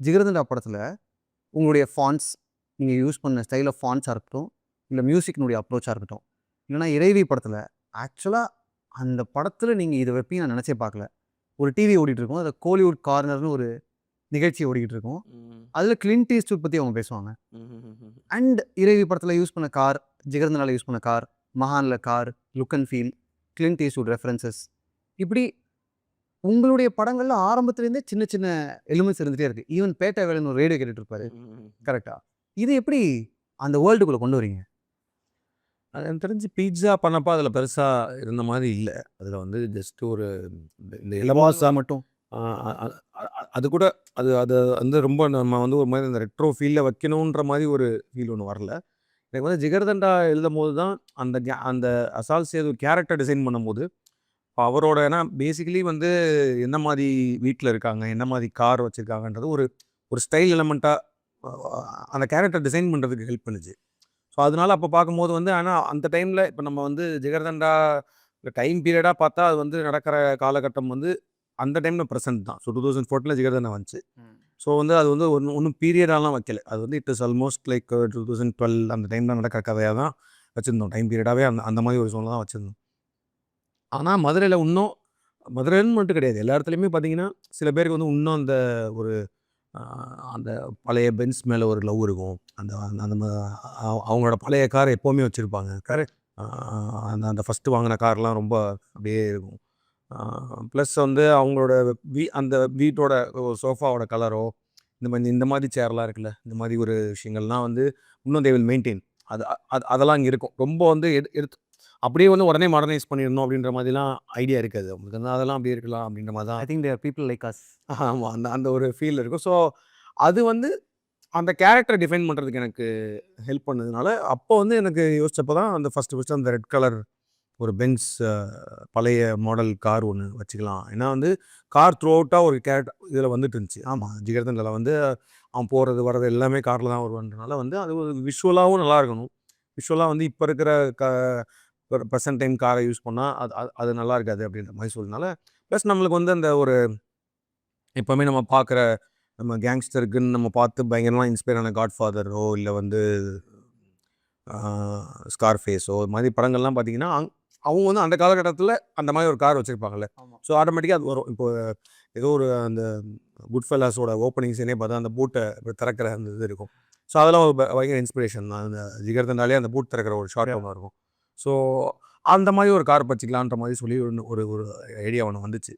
ஜிகர்தண்டா படத்தில் உங்களுடைய ஃபாண்ட்ஸ், நீங்கள் யூஸ் பண்ண ஸ்டைல் ஆஃப் ஃபாண்ட்ஸாக இருக்கட்டும், இல்லை மியூசிக்னுடைய அப்ரோச்சாக இருக்கட்டும், இல்லைனா இறைவி படத்தில் ஆக்சுவலாக அந்த படத்தில் நீங்கள் இதை வைப்பீங்க நான் நினச்சே பார்க்கல. ஒரு டிவி ஓடிட்டுருக்கும், அதில் கோலிவுட் கார்னர்னு ஒரு நிகழ்ச்சி ஓடிக்கிட்டு இருக்கும். அதில் கிளின்ட் ஈஸ்ட்வுட் பற்றி அவங்க பேசுவாங்க. அண்ட் இறைவி படத்தில் யூஸ் பண்ண கார், ஜிகர்தண்டாவில் யூஸ் பண்ண கார், மகானில் car, look and feel, Clint Eastwood references, இப்படி உங்களுடைய படங்கள்ல ஆரம்பத்துலேருந்தே சின்ன சின்ன எலிமெண்ட்ஸ் இருந்துகிட்டே இருக்குது. ஈவன் பேட்டை வேலைன்னு ஒரு ரேடியோ கேட்டுட்டு இருப்பாரு, கரெக்டாக. இது எப்படி அந்த வேர்ல்டுக்குள்ளே கொண்டு வரீங்க? அது எனக்கு தெரிஞ்சு பீட்சா பண்ணப்போ அதில் பெருசாக இருந்த மாதிரி இல்லை. அதில் வந்து ஜஸ்ட் ஒரு இந்த இலவாசா மட்டும் அது கூட அது அது வந்து ரொம்ப நம்ம வந்து ஒரு மாதிரி இந்த ரெட்ரோ ஃபீலில் வைக்கணுன்ற மாதிரி ஒரு ஃபீல் ஒன்று வரல. எனக்கு வந்து ஜிகர்தண்டா எழுதும் போது தான் அந்த அசால் சேது கேரக்டர் டிசைன் பண்ணும்போது அவரோட ஏன்னா பேசிக்கலி வந்து என்ன மாதிரி வீட்டில் இருக்காங்க, என்ன மாதிரி கார் வச்சுருக்காங்கன்றது ஒரு ஒரு ஸ்டைல் எலமெண்ட்டாக அந்த கேரக்டர் டிசைன் பண்ணுறதுக்கு ஹெல்ப் பண்ணுச்சு. ஸோ அதனால அப்போ பார்க்கும்போது வந்து ஆனால் அந்த டைமில் இப்போ நம்ம வந்து ஜிகர்தண்டா டைம் பீரியடாக பார்த்தா அது வந்து நடக்கிற காலகட்டம் வந்து அந்த டைமில் ப்ரெசென்ட் தான். ஸோ 2014 ஜிகர்தண்டா வந்துச்சு. ஸோ வந்து அது வந்து ஒன்றும் பீரியடாலாம் வைக்கல. அது வந்து இட் இஸ் ஆல்மோஸ்ட் லைக் 2012 அந்த டைமில் நடக்கிற கதையாக தான் வச்சுருந்தோம். டைம் பீரியடாகவே அந்த மாதிரி ஒரு சூழ்நிலை தான் வச்சுருந்தோம். ஆனால் மதுரையில் இன்னும் மதுரைன்னு மட்டும் கிடையாது, எல்லா இடத்துலையுமே பார்த்தீங்கன்னா சில பேருக்கு வந்து இன்னும் அந்த ஒரு அந்த பழைய பென்ஸ் மேலே ஒரு லவ் இருக்கும். அந்த அந்த அவங்களோட பழைய காரை எப்போவுமே வச்சுருப்பாங்க. கரெக்ட். அந்த அந்த ஃபஸ்ட்டு வாங்கின கார்லாம் ரொம்ப அப்படியே இருக்கும். ப்ளஸ் வந்து அவங்களோட அந்த வீட்டோட சோஃபாவோட கலரோ இந்த மாதிரி சேர்லாம் இருக்குல்ல, இந்த மாதிரி ஒரு விஷயங்கள்லாம் வந்து இன்னும் தே வில் மெயின்டைன். அது அதெல்லாம் இங்கே இருக்கும். ரொம்ப வந்து எடுத்து அப்படியே வந்து உடனே மாடர்னைஸ் பண்ணிடணும் அப்படின்ற மாதிரிலாம் ஐடியா இருக்காது அவங்களுக்கு. வந்து அதெல்லாம் அப்படியே இருக்கலாம் அப்படின்ற மாதிரி தான். I think they're people like us. ஆமாம், அந்த அந்த ஒரு ஃபீல் இருக்கும். ஸோ அது வந்து அந்த கேரக்டரை டிஃபைன் பண்ணுறதுக்கு எனக்கு ஹெல்ப் பண்ணதுனால அப்போ வந்து எனக்கு யோசிச்சப்போ தான் அந்த ஃபஸ்ட்டு அந்த ரெட் கலர் ஒரு பென்ஸ் பழைய மாடல் கார் ஒன்று வச்சுக்கலாம். ஏன்னா வந்து கார் த்ரூ அவுட்டாக ஒரு கேரக்டர் இதில் வந்துட்டு இருந்துச்சு. ஆமாம், ஜிகர்தண்டில் வந்து அவன் போகிறது வர்றது எல்லாமே காரில் தான் வருவான்றனால வந்து அது ஒரு விஷுவலாகவும் நல்லா இருக்கணும். விஷுவலாக வந்து இப்போ இருக்கிற ப்ரெசன்ட் டைம் காரை யூஸ் பண்ணால் அது நல்லா இருக்காது அப்படின்ற மாதிரி சொல்லினால. ப்ளஸ் நம்மளுக்கு வந்து அந்த ஒரு எப்போவுமே நம்ம பார்க்குற நம்ம கேங்ஸ்டருக்குன்னு நம்ம பார்த்து பயங்கரமாக இன்ஸ்பயர் ஆன காட்ஃபாதரோ இல்லை வந்து ஸ்கார்ஃபேஸோ இது மாதிரி படங்கள்லாம் பார்த்தீங்கன்னா அவங்க வந்து அந்த காலகட்டத்தில் அந்த மாதிரி ஒரு கார் வச்சுருப்பாங்கல்ல. ஸோ ஆட்டோமேட்டிக்காக அது வரும். இப்போ ஏதோ ஒரு அந்த குட் ஃபெல்லாஸோட ஓப்பனிங் சீனே பார்த்தா அந்த பூட்டை திறக்கிற அந்த இது இருக்கும். ஸோ அதெல்லாம் ஒரு பயங்கர இன்ஸ்பிரேஷன் தான். அந்த ஜிகர்தண்டாலே அந்த பூட் திறக்கிற ஒரு ஷார்ட் ஒன்று இருக்கும். ஸோ அந்த மாதிரி ஒரு கார் வச்சுக்கலான்ற மாதிரி சொல்லி ஒரு ஐடியா ஒன்று வந்துச்சு.